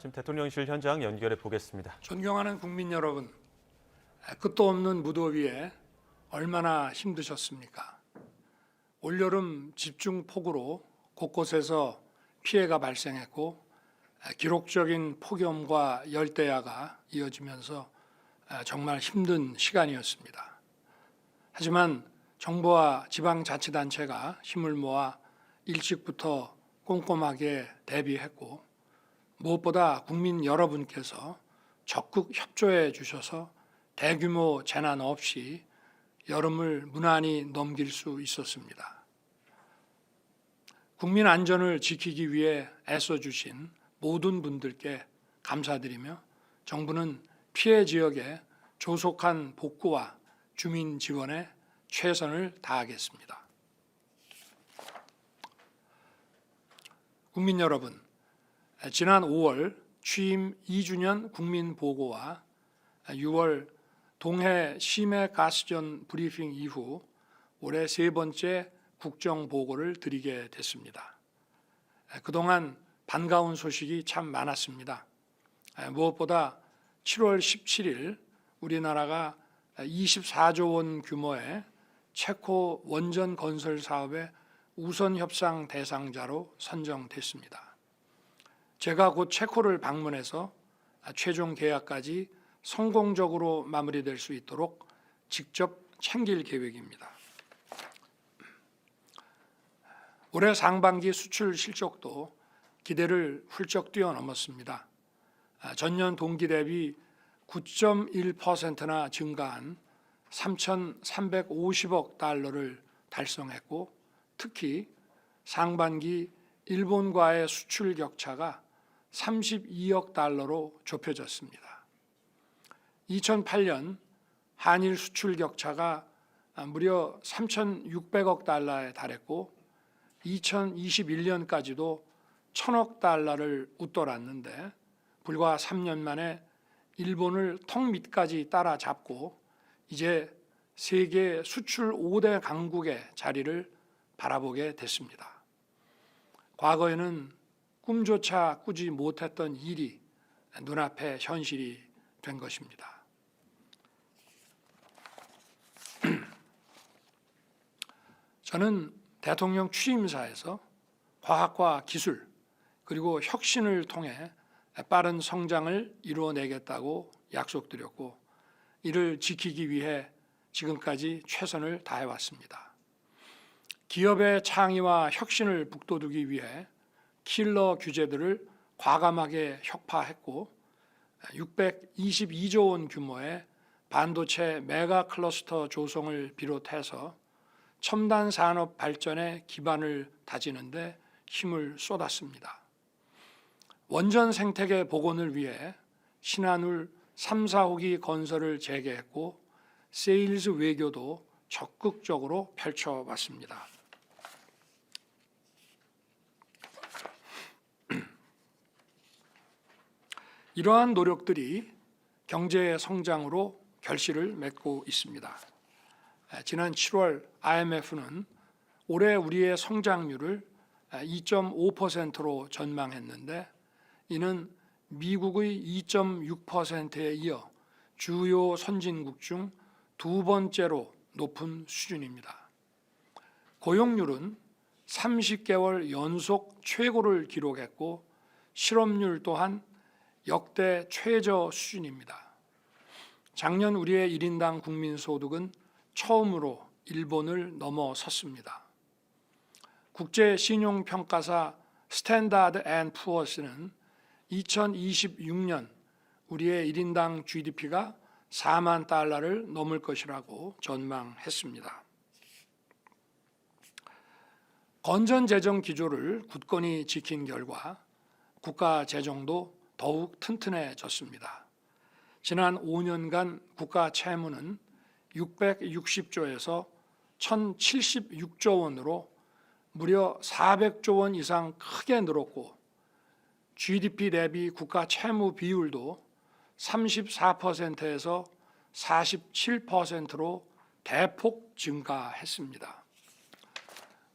지금 대통령실 현장 연결해 보겠습니다. 존경하는 국민 여러분, 끝도 없는 무더위에 얼마나 힘드셨습니까? 올여름 집중폭우로 곳곳에서 피해가 발생했고 기록적인 폭염과 열대야가 이어지면서 정말 힘든 시간이었습니다. 하지만 정부와 지방자치단체가 힘을 모아 일찍부터 꼼꼼하게 대비했고 무엇보다 국민 여러분께서 적극 협조해 주셔서 대규모 재난 없이 여름을 무난히 넘길 수 있었습니다. 국민 안전을 지키기 위해 애써주신 모든 분들께 감사드리며 정부는 피해 지역의 조속한 복구와 주민 지원에 최선을 다하겠습니다. 국민 여러분, 지난 5월 취임 2주년 국민보고와 6월 동해 심해가스전 브리핑 이후 올해 세 번째 국정보고를 드리게 됐습니다. 그동안 반가운 소식이 참 많았습니다. 무엇보다 7월 17일 우리나라가 24조 원 규모의 체코 원전 건설 사업의 우선 협상 대상자로 선정됐습니다. 제가 곧 체코를 방문해서 최종 계약까지 성공적으로 마무리될 수 있도록 직접 챙길 계획입니다. 올해 상반기 수출 실적도 기대를 훌쩍 뛰어넘었습니다. 전년 동기 대비 9.1%나 증가한 3,350억 달러를 달성했고 특히 상반기 일본과의 수출 격차가 32억 달러로 좁혀졌습니다. 2008년 한일 수출 격차가 무려 3,600억 달러에 달했고 2021년까지도 1,000억 달러를 웃돌았는데 불과 3년 만에 일본을 턱 밑까지 따라잡고 이제 세계 수출 5대 강국의 자리를 바라보게 됐습니다. 과거에는 꿈조차 꾸지 못했던 일이 눈앞에 현실이 된 것입니다. 저는 대통령 취임사에서 과학과 기술 그리고 혁신을 통해 빠른 성장을 이루어내겠다고 약속드렸고 이를 지키기 위해 지금까지 최선을 다해왔습니다. 기업의 창의와 혁신을 북돋우기 위해 킬러 규제들을 과감하게 혁파했고 622조 원 규모의 반도체 메가 클러스터 조성을 비롯해서 첨단 산업 발전의 기반을 다지는 데 힘을 쏟았습니다. 원전 생태계 복원을 위해 신한울 3, 4호기 건설을 재개했고 세일즈 외교도 적극적으로 펼쳐왔습니다. 이러한 노력들이 경제 성장으로 결실을 맺고 있습니다. 지난 7월 IMF는 올해 우리의 성장률을 2.5%로 전망했는데 이는 미국의 2.6%에 이어 주요 선진국 중 두 번째로 높은 수준입니다. 고용률은 30개월 연속 최고를 기록했고 실업률 또한 역대 최저 수준입니다. 작년 우리의 1인당 국민소득은 처음으로 일본을 넘어섰습니다. 국제신용평가사 스탠다드 앤 푸어스는 2026년 우리의 1인당 GDP가 4만 달러를 넘을 것이라고 전망했습니다. 건전재정 기조를 굳건히 지킨 결과 국가 재정도 더욱 튼튼해졌습니다. 지난 5년간 국가 채무는 660조에서 1,076조 원으로 무려 400조 원 이상 크게 늘었고 GDP 대비 국가 채무 비율도 34%에서 47%로 대폭 증가했습니다.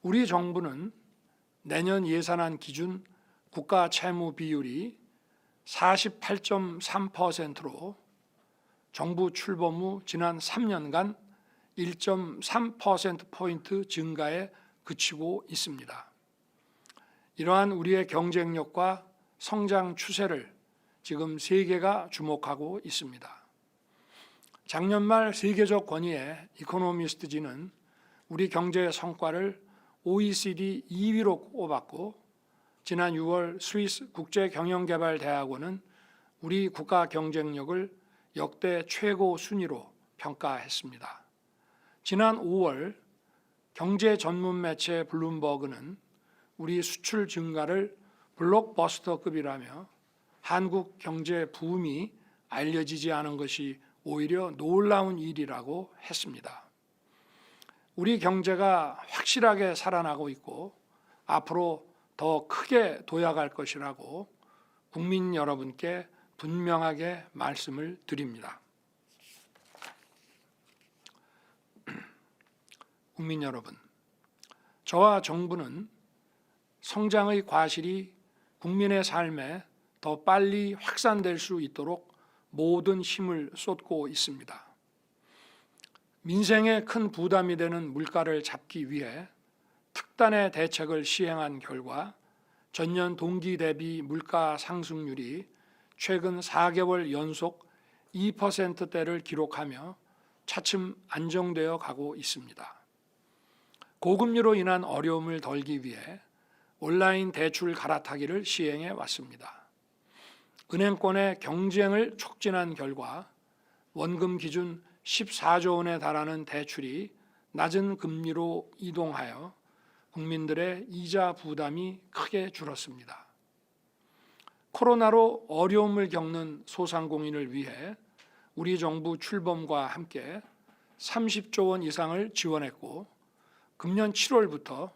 우리 정부는 내년 예산안 기준 국가 채무 비율이 48.3%로 정부 출범 후 지난 3년간 1.3%포인트 증가에 그치고 있습니다. 이러한 우리의 경쟁력과 성장 추세를 지금 세계가 주목하고 있습니다. 작년 말 세계적 권위의 이코노미스트지는 우리 경제 성과를 OECD 2위로 꼽았고, 지난 6월 스위스 국제경영개발대학원은 우리 국가 경쟁력을 역대 최고 순위로 평가했습니다. 지난 5월 경제 전문 매체 블룸버그는 우리 수출 증가를 블록버스터급이라며 한국 경제 붐이 알려지지 않은 것이 오히려 놀라운 일이라고 했습니다. 우리 경제가 확실하게 살아나고 있고 앞으로 더 크게 도약할 것이라고 국민 여러분께 분명하게 말씀을 드립니다. 국민 여러분, 저와 정부는 성장의 과실이 국민의 삶에 더 빨리 확산될 수 있도록 모든 힘을 쏟고 있습니다. 민생에 큰 부담이 되는 물가를 잡기 위해 특단의 대책을 시행한 결과 전년 동기 대비 물가 상승률이 최근 4개월 연속 2%대를 기록하며 차츰 안정되어 가고 있습니다. 고금리로 인한 어려움을 덜기 위해 온라인 대출 갈아타기를 시행해 왔습니다. 은행권의 경쟁을 촉진한 결과 원금 기준 14조 원에 달하는 대출이 낮은 금리로 이동하여 국민들의 이자 부담이 크게 줄었습니다. 코로나로 어려움을 겪는 소상공인을 위해 우리 정부 출범과 함께 30조 원 이상을 지원했고, 금년 7월부터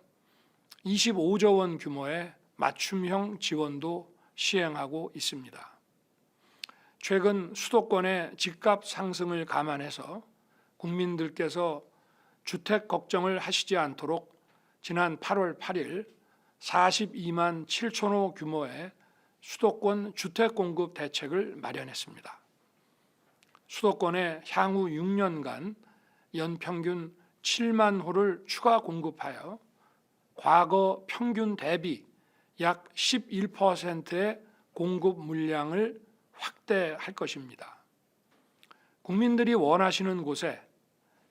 25조 원 규모의 맞춤형 지원도 시행하고 있습니다. 최근 수도권의 집값 상승을 감안해서 국민들께서 주택 걱정을 하시지 않도록 지난 8월 8일 42만 7천 호 규모의 수도권 주택 공급 대책을 마련했습니다. 수도권에 향후 6년간 연평균 7만 호를 추가 공급하여 과거 평균 대비 약 11%의 공급 물량을 확대할 것입니다. 국민들이 원하시는 곳에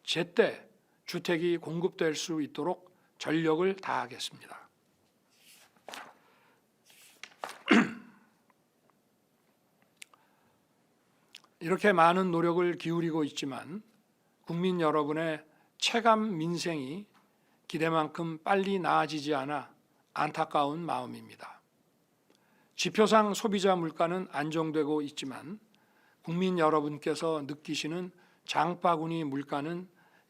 제때 주택이 공급될 수 있도록 전력을 다하겠습니다. 이렇게 많은 노력을 기울이고 있지만 국민 여러분의 체감 민생이 기대만큼 빨리 나아지지 않아 안타까운 마음입니다. 지표상 소비자 물가는 안정되고 있지만 국민 여러분께서 느끼시는 장바구니 물가는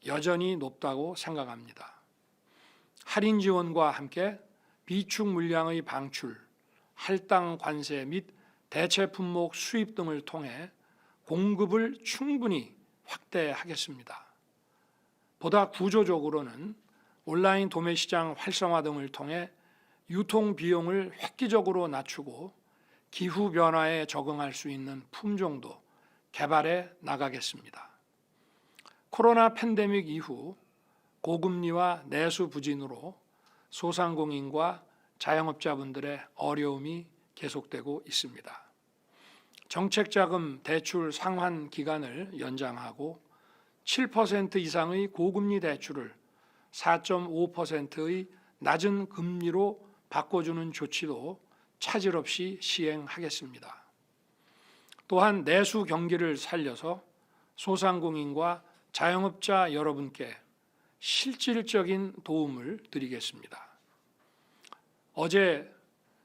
여전히 높다고 생각합니다. 할인 지원과 함께 비축 물량의 방출, 할당 관세 및 대체 품목 수입 등을 통해 공급을 충분히 확대하겠습니다. 보다 구조적으로는 온라인 도매 시장 활성화 등을 통해 유통 비용을 획기적으로 낮추고 기후 변화에 적응할 수 있는 품종도 개발해 나가겠습니다. 코로나 팬데믹 이후 고금리와 내수 부진으로 소상공인과 자영업자분들의 어려움이 계속되고 있습니다. 정책자금 대출 상환 기간을 연장하고 7% 이상의 고금리 대출을 4.5%의 낮은 금리로 바꿔주는 조치도 차질 없이 시행하겠습니다. 또한 내수 경기를 살려서 소상공인과 자영업자 여러분께 실질적인 도움을 드리겠습니다. 어제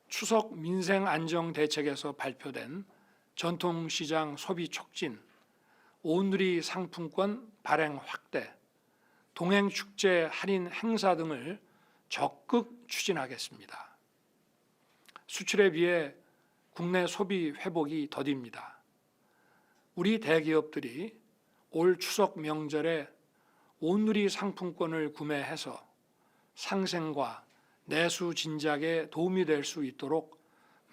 추석 민생 안정 대책에서 발표된 전통시장 소비 촉진, 온누리 상품권 발행 확대, 동행축제 할인 행사 등을 적극 추진하겠습니다. 수출에 비해 국내 소비 회복이 더딥니다. 우리 대기업들이 올 추석 명절에 온누리 상품권을 구매해서 상생과 내수 진작에 도움이 될 수 있도록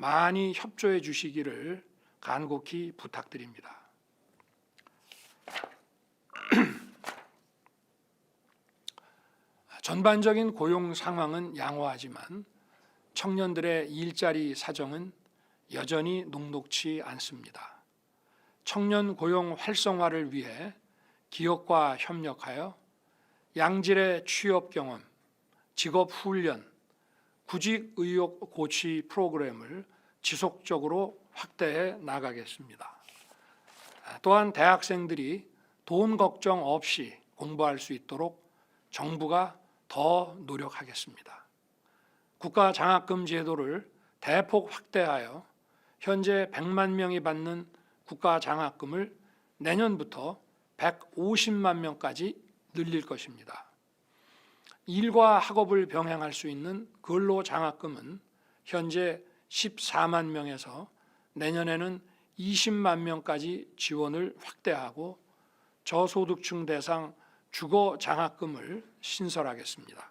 많이 협조해 주시기를 간곡히 부탁드립니다. 전반적인 고용 상황은 양호하지만 청년들의 일자리 사정은 여전히 녹록치 않습니다. 청년 고용 활성화를 위해 기업과 협력하여 양질의 취업 경험, 직업 훈련, 구직 의욕 고취 프로그램을 지속적으로 확대해 나가겠습니다. 또한 대학생들이 돈 걱정 없이 공부할 수 있도록 정부가 더 노력하겠습니다. 국가장학금 제도를 대폭 확대하여 현재 100만 명이 받는 국가장학금을 내년부터 150만 명까지 늘릴 것입니다. 일과 학업을 병행할 수 있는 근로장학금은 현재 14만 명에서 내년에는 20만 명까지 지원을 확대하고 저소득층 대상 주거장학금을 신설하겠습니다.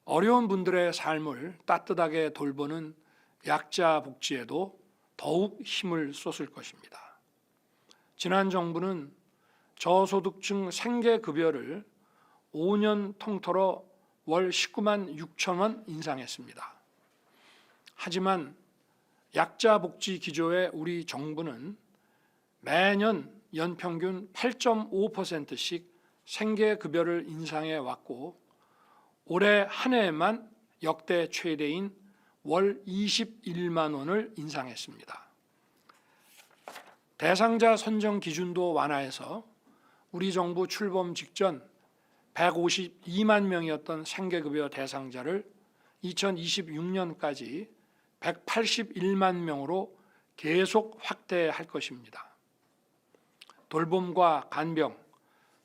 어려운 분들의 삶을 따뜻하게 돌보는 약자 복지에도 더욱 힘을 쏟을 것입니다. 지난 정부는 저소득층 생계급여를 5년 통틀어 월 19만 6천 원 인상했습니다. 하지만 약자 복지 기조의 우리 정부는 매년 연평균 8.5%씩 생계급여를 인상해 왔고 올해 한 해에만 역대 최대인 월 21만 원을 인상했습니다. 대상자 선정 기준도 완화해서 우리 정부 출범 직전 152만 명이었던 생계급여 대상자를 2026년까지 181만 명으로 계속 확대할 것입니다. 돌봄과 간병,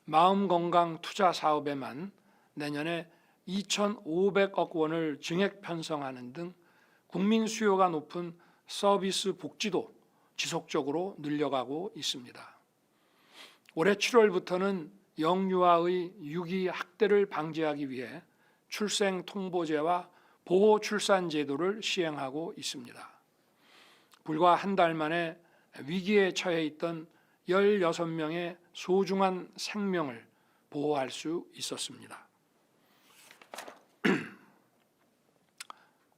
마음건강 투자 사업에만 내년에 2,500억 원을 증액 편성하는 등 국민 수요가 높은 서비스 복지도 지속적으로 늘려가고 있습니다. 올해 7월부터는 영유아의 유기 학대를 방지하기 위해 출생통보제와 보호출산제도를 시행하고 있습니다. 불과 한 달 만에 위기에 처해 있던 16명의 소중한 생명을 보호할 수 있었습니다.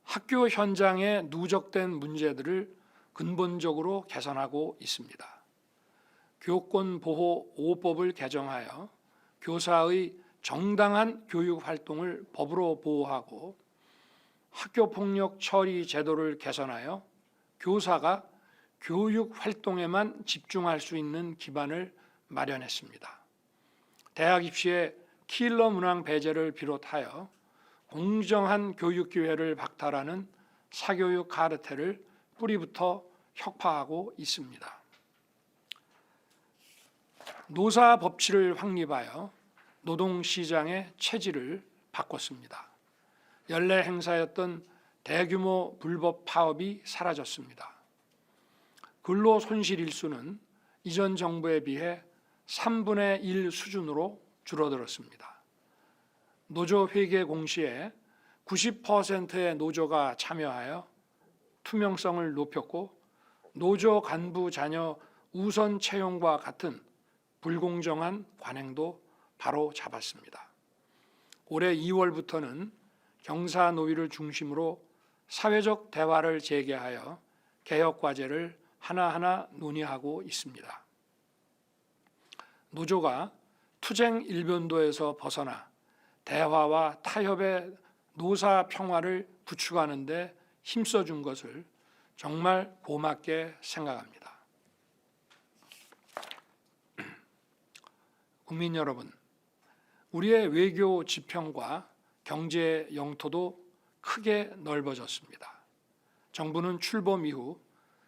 학교 현장에 누적된 문제들을 근본적으로 개선하고 있습니다. 교권보호 5법을 개정하여 교사의 정당한 교육 활동을 법으로 보호하고 학교폭력 처리 제도를 개선하여 교사가 교육 활동에만 집중할 수 있는 기반을 마련했습니다. 대학 입시의 킬러 문항 배제를 비롯하여 공정한 교육 기회를 박탈하는 사교육 카르텔을 뿌리부터 혁파하고 있습니다. 노사 법치를 확립하여 노동시장의 체질을 바꿨습니다. 연례 행사였던 대규모 불법 파업이 사라졌습니다. 근로 손실 일수는 이전 정부에 비해 3분의 1 수준으로 줄어들었습니다. 노조 회계 공시에 90%의 노조가 참여하여 투명성을 높였고 노조 간부 자녀 우선 채용과 같은 불공정한 관행도 바로 잡았습니다. 올해 2월부터는 경사노위를 중심으로 사회적 대화를 재개하여 개혁 과제를 하나하나 논의하고 있습니다. 노조가 투쟁 일변도에서 벗어나 대화와 타협의 노사 평화를 구축하는 데 힘써준 것을 정말 고맙게 생각합니다. 국민 여러분, 우리의 외교 지평과 경제 영토도 크게 넓어졌습니다. 정부는 출범 이후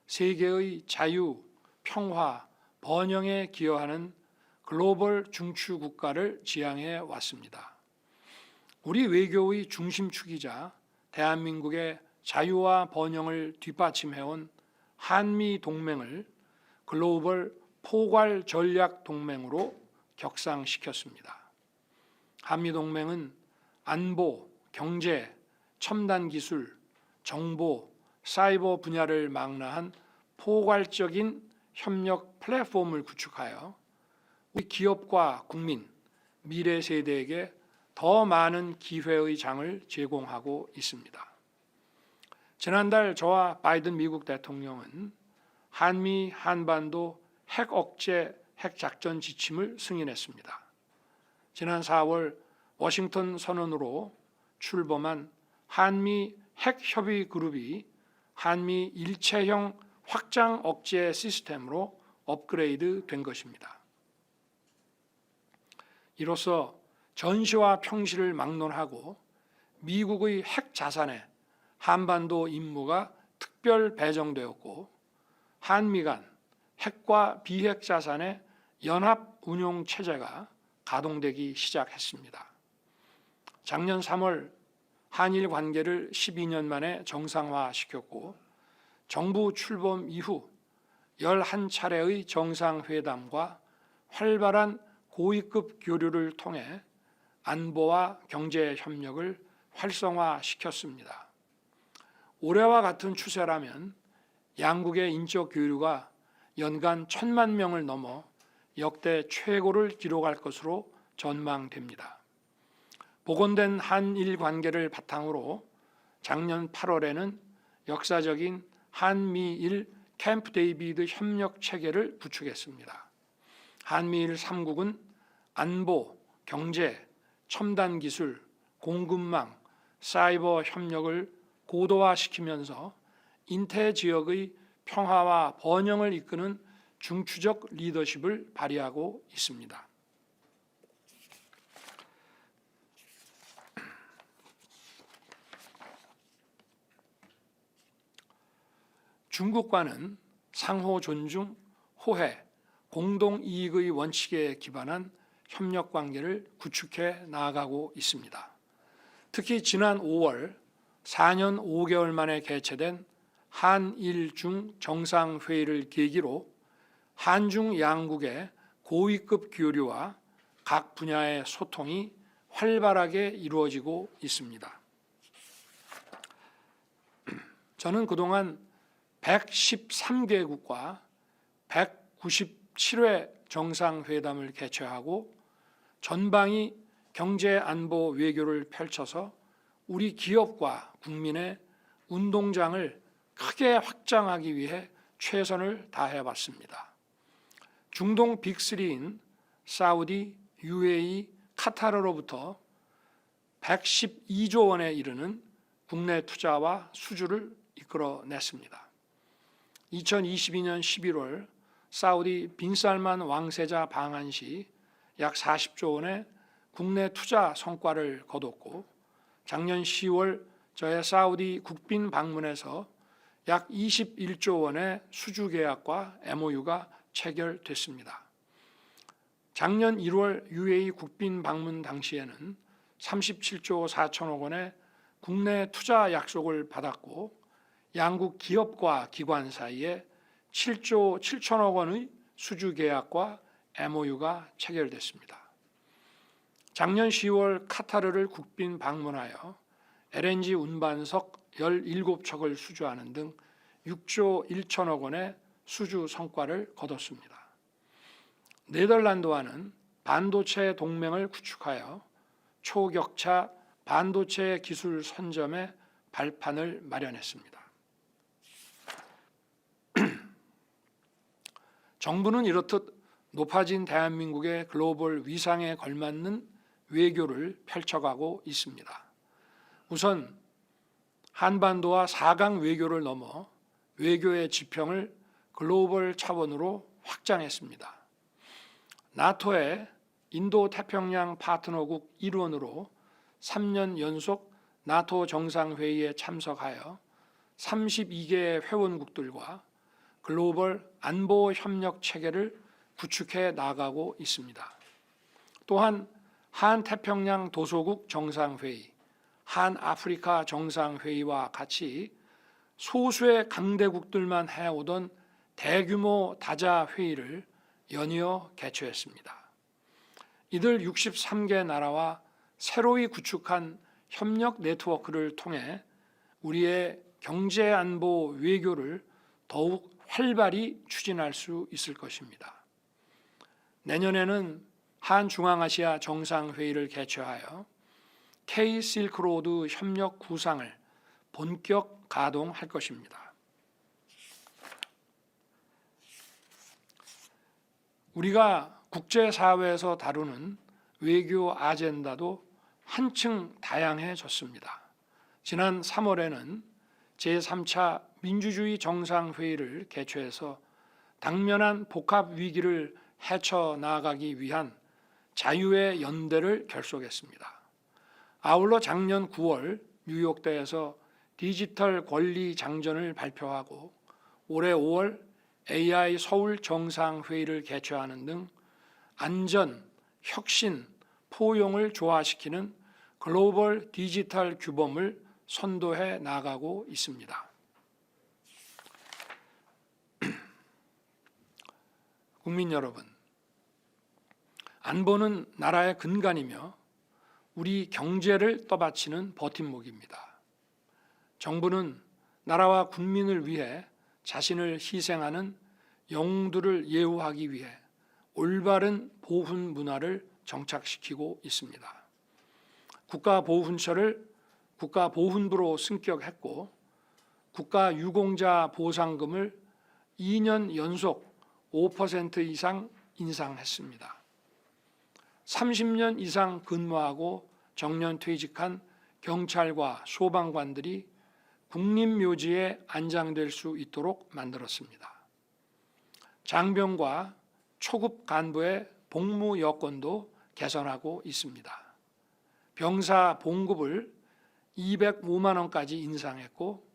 세계의 자유, 평화, 번영에 기여하는 글로벌 중추 국가를 지향해 왔습니다. 우리 외교의 중심축이자 대한민국의 자유와 번영을 뒷받침해온 한미 동맹을 글로벌 포괄 전략 동맹으로 격상시켰습니다. 한미 동맹은 안보, 경제, 첨단 기술, 정보, 사이버 분야를 망라한 포괄적인 협력 플랫폼을 구축하여 우리 기업과 국민, 미래 세대에게 더 많은 기회의 장을 제공하고 있습니다. 지난달 저와 바이든 미국 대통령은 한미 한반도 핵 억제 핵 작전 지침을 승인했습니다. 지난 4월 워싱턴 선언으로 출범한 한미 핵 협의 그룹이 한미 일체형 확장 억제 시스템으로 업그레이드 된 것입니다. 이로써 전시와 평시를 막론하고 미국의 핵 자산에 한반도 임무가 특별 배정되었고 한미 간 핵과 비핵 자산의 연합 운용 체제가 가동되기 시작했습니다. 작년 3월 한일 관계를 12년 만에 정상화시켰고 정부 출범 이후 11차례의 정상회담과 활발한 고위급 교류를 통해 안보와 경제 협력을 활성화시켰습니다. 올해와 같은 추세라면 양국의 인적 교류가 연간 1,000만 명을 넘어 역대 최고를 기록할 것으로 전망됩니다. 복원된 한일 관계를 바탕으로 작년 8월에는 역사적인 한미일 캠프 데이비드 협력 체계를 구축했습니다. 한미일 3국은 안보, 경제, 첨단 기술, 공급망, 사이버 협력을 고도화시키면서 인태 지역의 평화와 번영을 이끄는 중추적 리더십을 발휘하고 있습니다. 중국과는 상호 존중, 호혜, 공동 이익의 원칙에 기반한 협력 관계를 구축해 나아가고 있습니다. 특히 지난 5월 4년 5개월 만에 개최된 한일중 정상회의를 계기로 한중 양국의 고위급 교류와 각 분야의 소통이 활발하게 이루어지고 있습니다. 저는 그동안 113개국과 197회 정상회담을 개최하고 전방위 경제 안보 외교를 펼쳐서 우리 기업과 국민의 운동장을 크게 확장하기 위해 최선을 다해왔습니다. 중동 빅3인 사우디, UAE, 카타르로부터 112조 원에 이르는 국내 투자와 수주를 이끌어냈습니다. 2022년 11월 사우디 빈살만 왕세자 방한 시 약 40조 원의 국내 투자 성과를 거뒀고 작년 10월 저의 사우디 국빈 방문에서 약 21조 원의 수주 계약과 MOU가 체결됐습니다. 작년 1월 UAE 국빈 방문 당시에는 37조 4천억 원의 국내 투자 약속을 받았고 양국 기업과 기관 사이에 7조 7천억 원의 수주 계약과 MOU가 체결됐습니다. 작년 10월 카타르를 국빈 방문하여 LNG 운반석 17척을 수주하는 등 6조 1천억 원의 수주 성과를 거뒀습니다. 네덜란드와는 반도체 동맹을 구축하여 초격차 반도체 기술 선점의 발판을 마련했습니다. 정부는 이렇듯 높아진 대한민국의 글로벌 위상에 걸맞는 외교를 펼쳐가고 있습니다. 우선 한반도와 4강 외교를 넘어 외교의 지평을 글로벌 차원으로 확장했습니다. 나토의 인도태평양 파트너국 일원으로 3년 연속 나토 정상회의에 참석하여 32개 회원국들과 글로벌 안보 협력 체계를 구축해 나가고 있습니다. 또한 한태평양 도서국 정상회의, 한아프리카 정상회의와 같이 소수의 강대국들만 해오던 대규모 다자회의를 연이어 개최했습니다. 이들 63개 나라와 새로이 구축한 협력 네트워크를 통해 우리의 경제 안보 외교를 더욱 활발히 추진할 수 있을 것입니다. 내년에는 한중앙아시아 정상회의를 개최하여 K-실크로드 협력 구상을 본격 가동할 것입니다. 우리가 국제사회에서 다루는 외교 아젠다도 한층 다양해졌습니다. 지난 3월에는 제3차 민주주의 정상회의를 개최해서 당면한 복합 위기를 헤쳐나가기 위한 자유의 연대를 결속했습니다. 아울러 작년 9월 뉴욕대에서 디지털 권리 장전을 발표하고 올해 5월 AI 서울 정상회의를 개최하는 등 안전, 혁신, 포용을 조화시키는 글로벌 디지털 규범을 선도해 나가고 있습니다. 국민 여러분, 안보는 나라의 근간이며 우리 경제를 떠받치는 버팀목입니다. 정부는 나라와 국민을 위해 자신을 희생하는 영웅들을 예우하기 위해 올바른 보훈 문화를 정착시키고 있습니다. 국가보훈처를 국가보훈부로 승격했고 국가유공자 보상금을 2년 연속 5% 이상 인상했습니다. 30년 이상 근무하고 정년 퇴직한 경찰과 소방관들이 국립묘지에 안장될 수 있도록 만들었습니다. 장병과 초급 간부의 복무 여건도 개선하고 있습니다. 병사 봉급을 205만 원까지 인상했고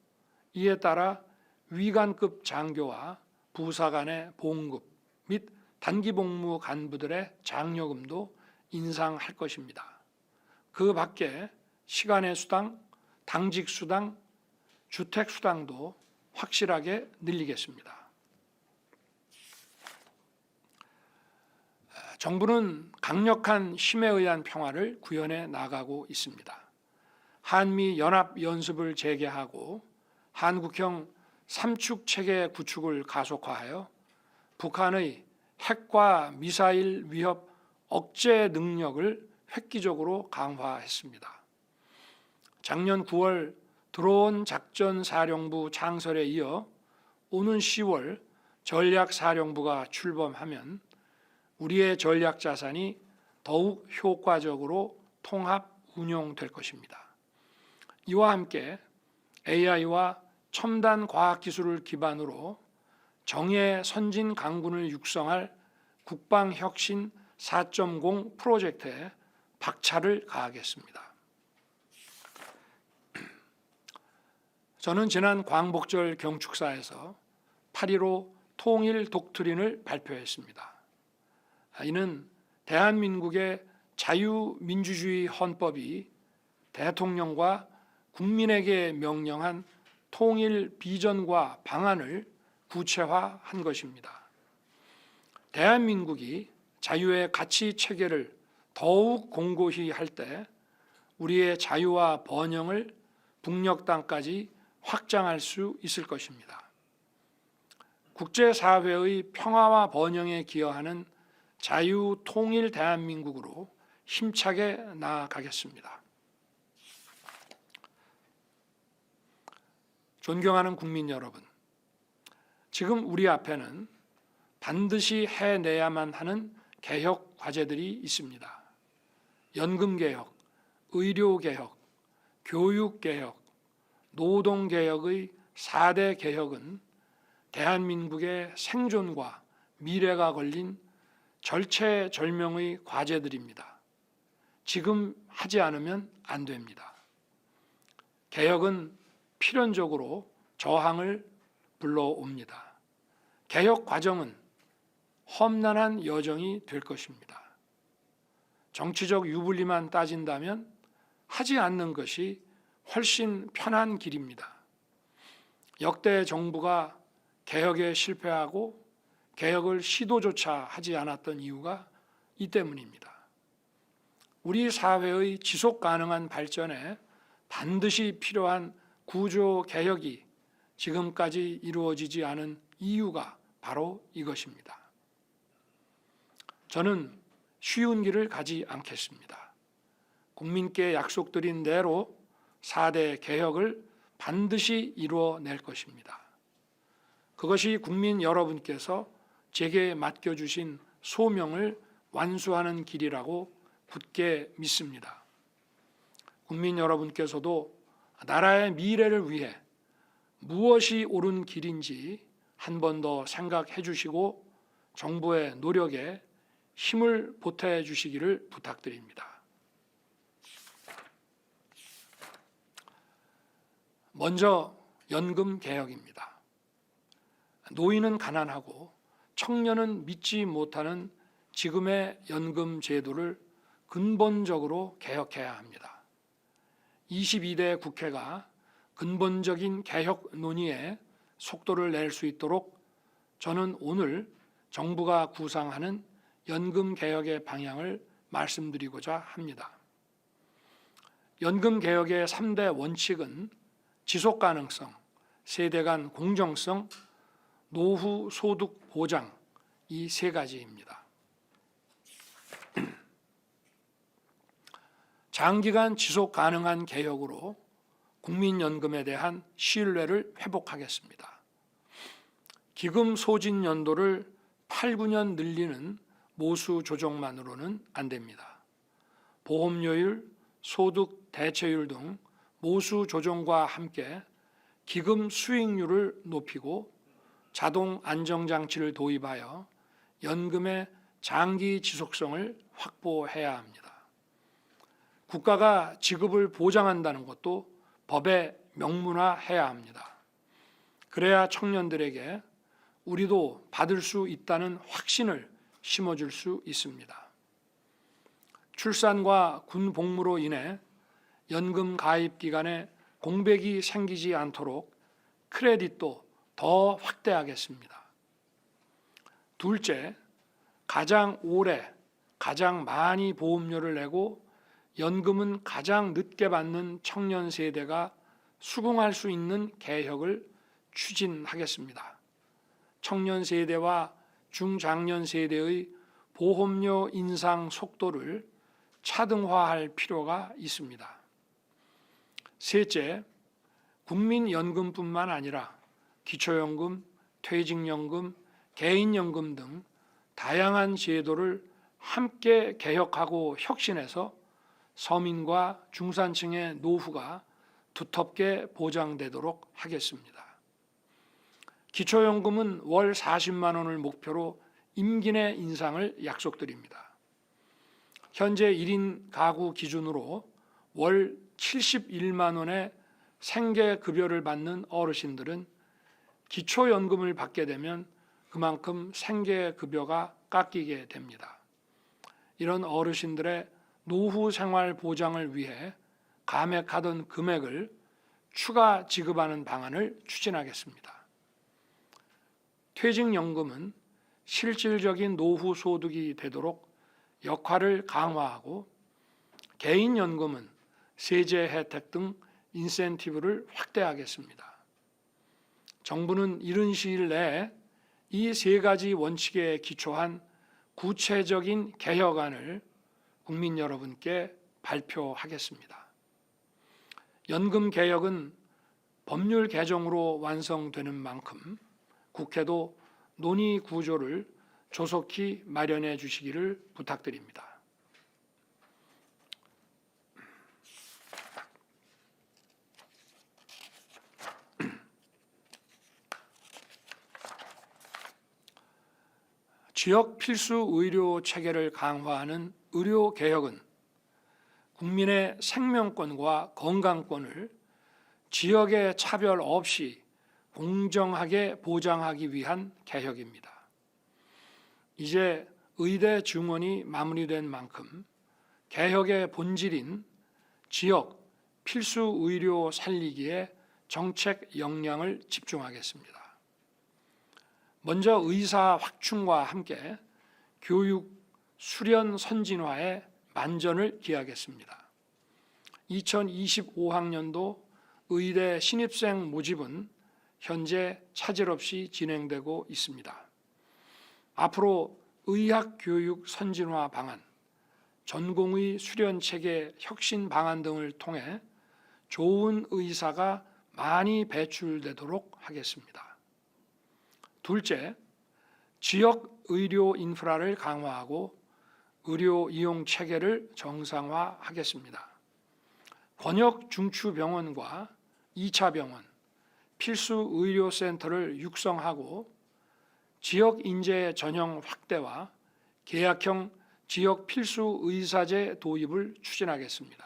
이에 따라 위관급 장교와 부사관의 봉급 및 단기복무 간부들의 장려금도 인상할 것입니다. 그 밖에 시간의 수당, 당직 수당, 주택 수당도 확실하게 늘리겠습니다. 정부는 강력한 힘에 의한 평화를 구현해 나가고 있습니다. 한미 연합 연습을 재개하고 한국형 삼축 체계 구축을 가속화하여 북한의 핵과 미사일 위협 억제 능력을 획기적으로 강화했습니다. 작년 9월 드론 작전사령부 창설에 이어 오는 10월 전략사령부가 출범하면 우리의 전략 자산이 더욱 효과적으로 통합 운용될 것입니다. 이와 함께 AI와 첨단 과학기술을 기반으로 정예 선진 강군을 육성할 국방혁신 4.0 프로젝트에 박차를 가하겠습니다. 저는 지난 광복절 경축사에서 8.15 통일 독트린을 발표했습니다. 이는 대한민국의 자유민주주의 헌법이 대통령과 국민에게 명령한 통일 비전과 방안을 구체화한 것입니다. 대한민국이 자유의 가치 체계를 더욱 공고히 할 때 우리의 자유와 번영을 북녘 땅까지 확장할 수 있을 것입니다. 국제사회의 평화와 번영에 기여하는 자유 통일 대한민국으로 힘차게 나아가겠습니다. 존경하는 국민 여러분, 지금 우리 앞에는 반드시 해내야만 하는 개혁 과제들이 있습니다. 연금개혁, 의료개혁, 교육개혁, 노동개혁의 4대 개혁은 대한민국의 생존과 미래가 걸린 절체절명의 과제들입니다. 지금 하지 않으면 안 됩니다. 개혁은 필연적으로 저항을 불러옵니다. 개혁 과정은 험난한 여정이 될 것입니다. 정치적 유불리만 따진다면 하지 않는 것이 훨씬 편한 길입니다. 역대 정부가 개혁에 실패하고 개혁을 시도조차 하지 않았던 이유가 이 때문입니다. 우리 사회의 지속 가능한 발전에 반드시 필요한 구조 개혁이 지금까지 이루어지지 않은 이유가 바로 이것입니다. 저는 쉬운 길을 가지 않겠습니다. 국민께 약속드린 대로 4대 개혁을 반드시 이루어낼 것입니다. 그것이 국민 여러분께서 제게 맡겨주신 소명을 완수하는 길이라고 굳게 믿습니다. 국민 여러분께서도 나라의 미래를 위해 무엇이 옳은 길인지 한 번 더 생각해 주시고 정부의 노력에 힘을 보태 주시기를 부탁드립니다. 먼저 연금 개혁입니다. 노인은 가난하고 청년은 믿지 못하는 지금의 연금 제도를 근본적으로 개혁해야 합니다. 22대 국회가 근본적인 개혁 논의에 속도를 낼 수 있도록 저는 오늘 정부가 구상하는 연금 개혁의 방향을 말씀드리고자 합니다. 연금 개혁의 3대 원칙은 지속 가능성, 세대 간 공정성, 노후 소득 보장 이 세 가지입니다. 장기간 지속 가능한 개혁으로 국민연금에 대한 신뢰를 회복하겠습니다. 기금 소진 연도를 8, 9년 늘리는 모수 조정만으로는 안 됩니다. 보험료율, 소득 대체율 등 모수 조정과 함께 기금 수익률을 높이고 자동 안정장치를 도입하여 연금의 장기 지속성을 확보해야 합니다. 국가가 지급을 보장한다는 것도 법에 명문화해야 합니다. 그래야 청년들에게 우리도 받을 수 있다는 확신을 심어줄 수 있습니다. 출산과 군 복무로 인해 연금 가입 기간에 공백이 생기지 않도록 크레딧도 더 확대하겠습니다. 둘째, 가장 오래, 가장 많이 보험료를 내고 연금은 가장 늦게 받는 청년 세대가 수긍할 수 있는 개혁을 추진하겠습니다. 청년 세대와 중장년 세대의 보험료 인상 속도를 차등화할 필요가 있습니다. 셋째, 국민연금뿐만 아니라 기초연금, 퇴직연금, 개인연금 등 다양한 제도를 함께 개혁하고 혁신해서 서민과 중산층의 노후가 두텁게 보장되도록 하겠습니다. 기초연금은 월 40만 원을 목표로 임기 내 인상을 약속드립니다. 현재 1인 가구 기준으로 월 71만 원의 생계급여를 받는 어르신들은 기초연금을 받게 되면 그만큼 생계급여가 깎이게 됩니다. 이런 어르신들의 노후 생활 보장을 위해 감액하던 금액을 추가 지급하는 방안을 추진하겠습니다. 퇴직연금은 실질적인 노후 소득이 되도록 역할을 강화하고 개인연금은 세제 혜택 등 인센티브를 확대하겠습니다. 정부는 이른 시일 내에 이 세 가지 원칙에 기초한 구체적인 개혁안을 국민 여러분께 발표하겠습니다. 연금 개혁은 법률 개정으로 완성되는 만큼 국회도 논의 구조를 조속히 마련해 주시기를 부탁드립니다. 지역 필수 의료 체계를 강화하는 의료 개혁은 국민의 생명권과 건강권을 지역의 차별 없이 공정하게 보장하기 위한 개혁입니다. 이제 의대 증원이 마무리된 만큼 개혁의 본질인 지역 필수 의료 살리기에 정책 역량을 집중하겠습니다. 먼저 의사 확충과 함께 교육 수련 선진화에 만전을 기하겠습니다. 2025학년도 의대 신입생 모집은 현재 차질 없이 진행되고 있습니다. 앞으로 의학교육 선진화 방안, 전공의 수련체계 혁신 방안 등을 통해 좋은 의사가 많이 배출되도록 하겠습니다. 둘째, 지역 의료 인프라를 강화하고 의료 이용 체계를 정상화하겠습니다. 권역 중추병원과 2차 병원, 필수 의료센터를 육성하고 지역 인재 전형 확대와 계약형 지역 필수 의사제 도입을 추진하겠습니다.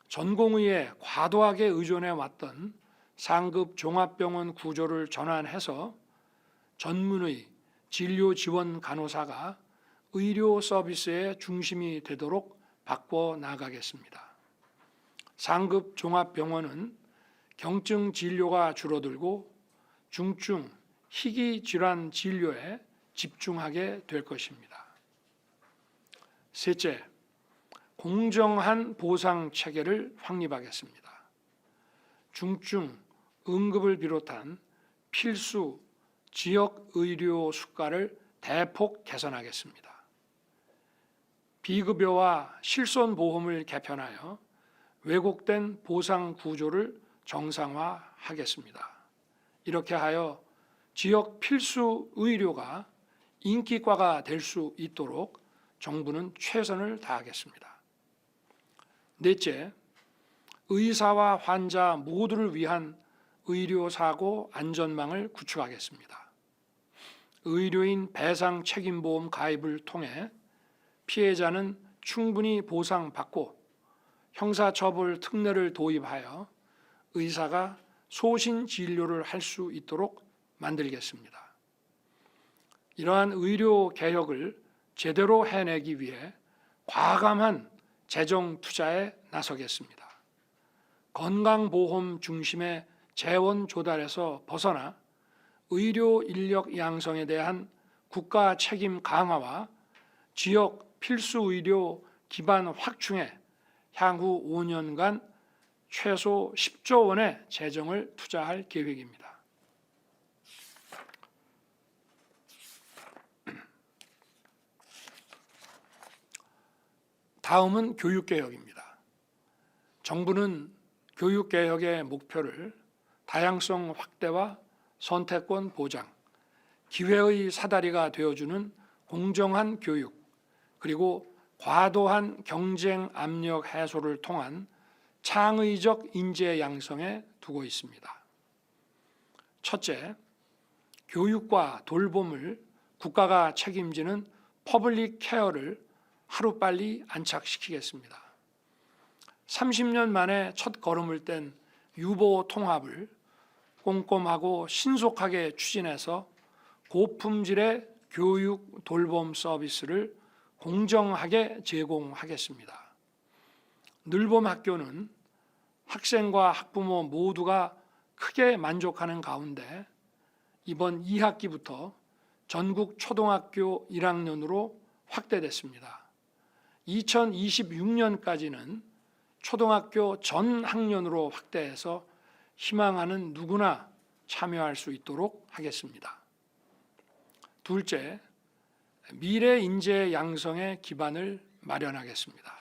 전공의에 과도하게 의존해 왔던 상급 종합병원 구조를 전환해서 전문의, 진료 지원 간호사가 의료 서비스의 중심이 되도록 바꿔 나가겠습니다. 상급 종합병원은 경증 진료가 줄어들고 중증, 희귀 질환 진료에 집중하게 될 것입니다. 셋째, 공정한 보상 체계를 확립하겠습니다. 중증, 응급을 비롯한 필수 지역 의료 수가를 대폭 개선하겠습니다. 비급여와 실손보험을 개편하여 왜곡된 보상 구조를 정상화하겠습니다. 이렇게 하여 지역 필수 의료가 인기과가 될 수 있도록 정부는 최선을 다하겠습니다. 넷째, 의사와 환자 모두를 위한 의료사고 안전망을 구축하겠습니다. 의료인 배상 책임보험 가입을 통해 피해자는 충분히 보상받고 형사처벌 특례를 도입하여 의사가 소신 진료를 할 수 있도록 만들겠습니다. 이러한 의료 개혁을 제대로 해내기 위해 과감한 재정 투자에 나서겠습니다. 건강보험 중심의 재원 조달에서 벗어나 의료 인력 양성에 대한 국가 책임 강화와 지역 필수 의료 기반 확충에 향후 5년간 최소 10조 원의 재정을 투자할 계획입니다. 다음은 교육개혁입니다. 정부는 교육개혁의 목표를 다양성 확대와 선택권 보장, 기회의 사다리가 되어주는 공정한 교육, 그리고 과도한 경쟁 압력 해소를 통한 창의적 인재 양성에 두고 있습니다. 첫째, 교육과 돌봄을 국가가 책임지는 퍼블릭 케어를 하루빨리 안착시키겠습니다. 30년 만에 첫 걸음을 뗀 유보 통합을 꼼꼼하고 신속하게 추진해서 고품질의 교육 돌봄 서비스를 공정하게 제공하겠습니다. 늘봄 학교는 학생과 학부모 모두가 크게 만족하는 가운데 이번 2학기부터 전국 초등학교 1학년으로 확대됐습니다. 2026년까지는 초등학교 전 학년으로 확대해서 희망하는 누구나 참여할 수 있도록 하겠습니다. 둘째, 미래 인재 양성의 기반을 마련하겠습니다.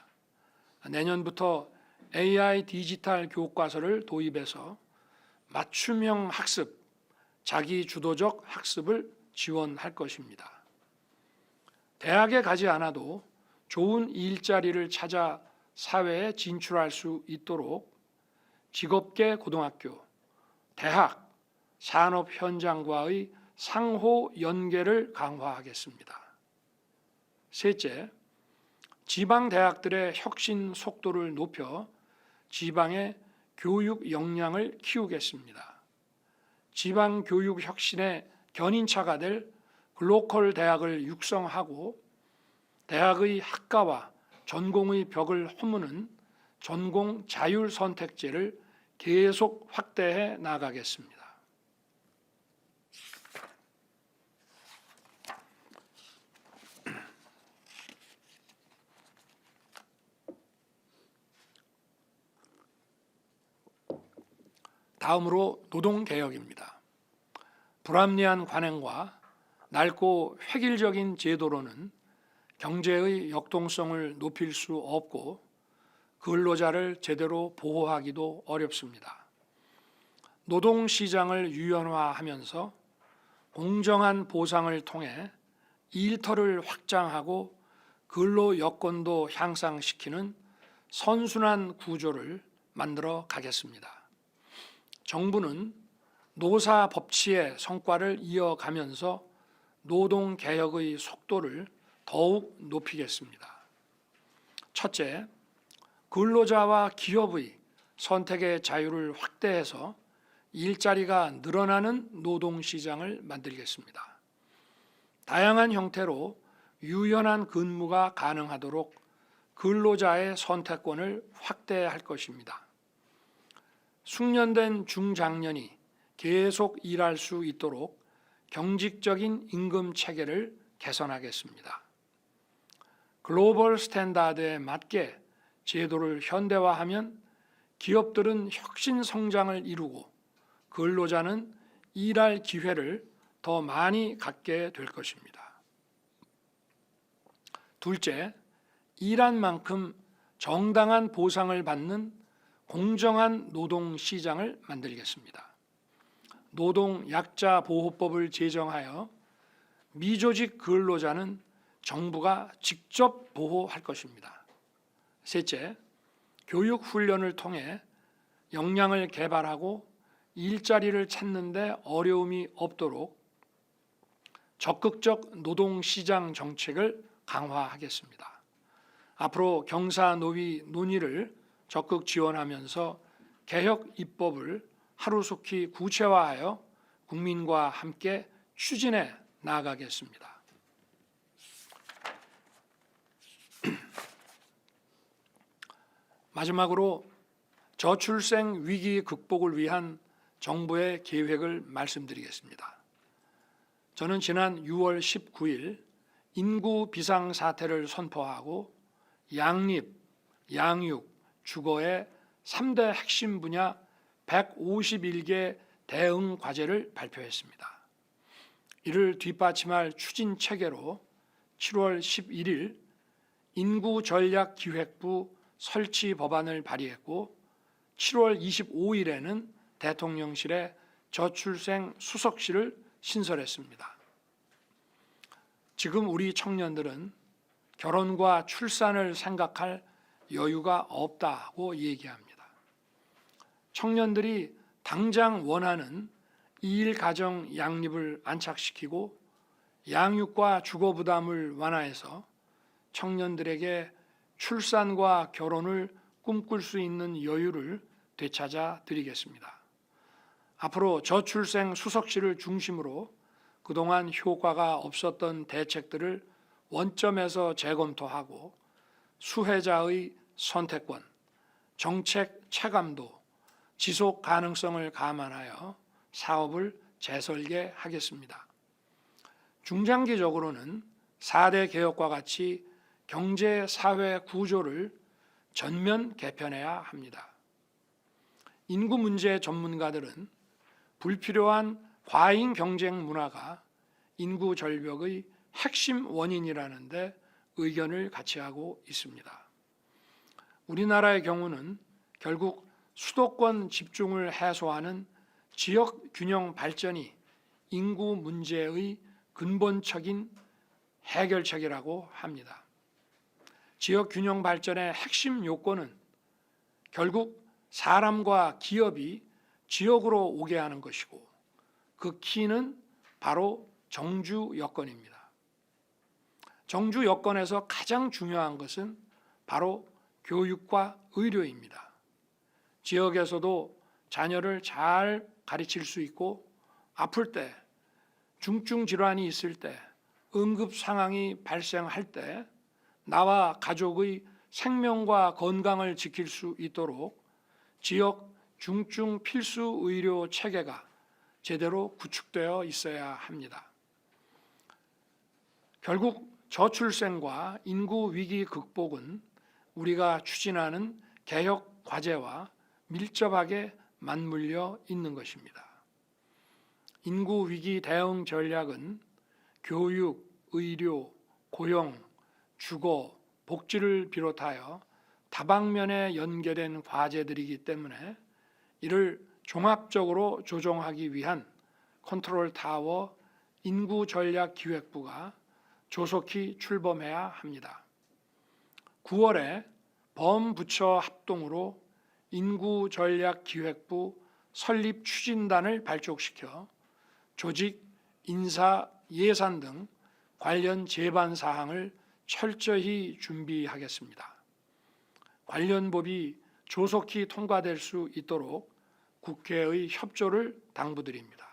내년부터 AI 디지털 교과서를 도입해서 맞춤형 학습, 자기주도적 학습을 지원할 것입니다. 대학에 가지 않아도 좋은 일자리를 찾아 사회에 진출할 수 있도록 직업계 고등학교, 대학, 산업 현장과의 상호 연계를 강화하겠습니다. 셋째, 지방 대학들의 혁신 속도를 높여 지방의 교육 역량을 키우겠습니다. 지방 교육 혁신의 견인차가 될 글로컬 대학을 육성하고 대학의 학과와 전공의 벽을 허무는 전공 자율 선택제를 계속 확대해 나가겠습니다. 다음으로 노동개혁입니다. 불합리한 관행과 낡고 획일적인 제도로는 경제의 역동성을 높일 수 없고 근로자를 제대로 보호하기도 어렵습니다. 노동시장을 유연화하면서 공정한 보상을 통해 일터를 확장하고 근로 여건도 향상시키는 선순환 구조를 만들어 가겠습니다. 정부는 노사 법치의 성과를 이어가면서 노동개혁의 속도를 더욱 높이겠습니다. 첫째, 근로자와 기업의 선택의 자유를 확대해서 일자리가 늘어나는 노동시장을 만들겠습니다. 다양한 형태로 유연한 근무가 가능하도록 근로자의 선택권을 확대할 것입니다. 숙련된 중장년이 계속 일할 수 있도록 경직적인 임금 체계를 개선하겠습니다. 글로벌 스탠다드에 맞게 제도를 현대화하면 기업들은 혁신 성장을 이루고 근로자는 일할 기회를 더 많이 갖게 될 것입니다. 둘째, 일한 만큼 정당한 보상을 받는 공정한 노동시장을 만들겠습니다. 노동약자보호법을 제정하여 미조직 근로자는 정부가 직접 보호할 것입니다. 셋째, 교육훈련을 통해 역량을 개발하고 일자리를 찾는 데 어려움이 없도록 적극적 노동시장 정책을 강화하겠습니다. 앞으로 경사노위 논의를 적극 지원하면서 개혁 입법을 하루속히 구체화하여 국민과 함께 추진해 나아가겠습니다. 마지막으로 저출생 위기 극복을 위한 정부의 계획을 말씀드리겠습니다. 저는 지난 6월 19일 인구 비상사태를 선포하고 양립, 양육, 주거의 3대 핵심 분야 151개 대응 과제를 발표했습니다. 이를 뒷받침할 추진 체계로 7월 11일 인구전략기획부 설치 법안을 발의했고 7월 25일에는 대통령실에 저출생 수석실을 신설했습니다. 지금 우리 청년들은 결혼과 출산을 생각할 여유가 없다고 얘기합니다. 청년들이 당장 원하는 2일 가정 양립을 안착시키고 양육과 주거 부담을 완화해서 청년들에게 출산과 결혼을 꿈꿀 수 있는 여유를 되찾아 드리겠습니다. 앞으로 저출생 수석실을 중심으로 그동안 효과가 없었던 대책들을 원점에서 재검토하고 수혜자의 선택권, 정책 체감도, 지속 가능성을 감안하여 사업을 재설계하겠습니다. 중장기적으로는 4대 개혁과 같이 경제 사회 구조를 전면 개편해야 합니다. 인구 문제 전문가들은 불필요한 과잉 경쟁 문화가 인구 절벽의 핵심 원인이라는 데 의견을 같이 하고 있습니다. 우리나라의 경우는 결국 수도권 집중을 해소하는 지역 균형 발전이 인구 문제의 근본적인 해결책이라고 합니다. 지역 균형 발전의 핵심 요건은 결국 사람과 기업이 지역으로 오게 하는 것이고 그 키는 바로 정주 여건입니다. 정주 여건에서 가장 중요한 것은 바로 교육과 의료입니다. 지역에서도 자녀를 잘 가르칠 수 있고 아플 때, 중증 질환이 있을 때, 응급 상황이 발생할 때 나와 가족의 생명과 건강을 지킬 수 있도록 지역 중증 필수 의료 체계가 제대로 구축되어 있어야 합니다. 결국 저출생과 인구 위기 극복은 우리가 추진하는 개혁 과제와 밀접하게 맞물려 있는 것입니다. 인구 위기 대응 전략은 교육, 의료, 고용, 주거, 복지를 비롯하여 다방면에 연계된 과제들이기 때문에 이를 종합적으로 조정하기 위한 컨트롤 타워 인구 전략 기획부가 조속히 출범해야 합니다. 9월에 범부처 합동으로 인구 전략 기획부 설립 추진단을 발족시켜 조직, 인사, 예산 등 관련 제반 사항을 철저히 준비하겠습니다. 관련 법이 조속히 통과될 수 있도록 국회의 협조를 당부드립니다.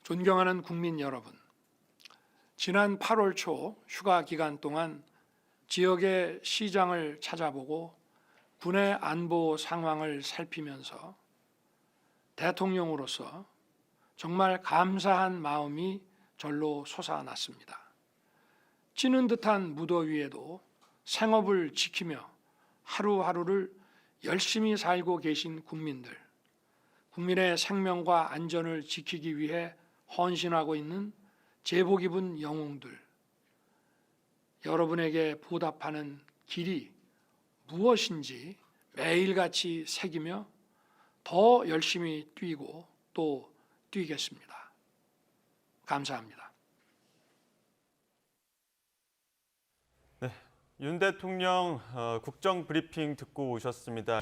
존경하는 국민 여러분, 지난 8월 초 휴가 기간 동안 지역의 시장을 찾아보고 군의 안보 상황을 살피면서 대통령으로서 정말 감사한 마음이 절로 솟아났습니다. 찌는 듯한 무더위에도 생업을 지키며 하루하루를 열심히 살고 계신 국민들, 국민의 생명과 안전을 지키기 위해 헌신하고 있는 제복 입은 영웅들, 여러분에게 보답하는 길이 무엇인지 매일같이 새기며 더 열심히 뛰고 또 뛰겠습니다. 감사합니다. 윤 대통령 국정 브리핑 듣고 오셨습니다.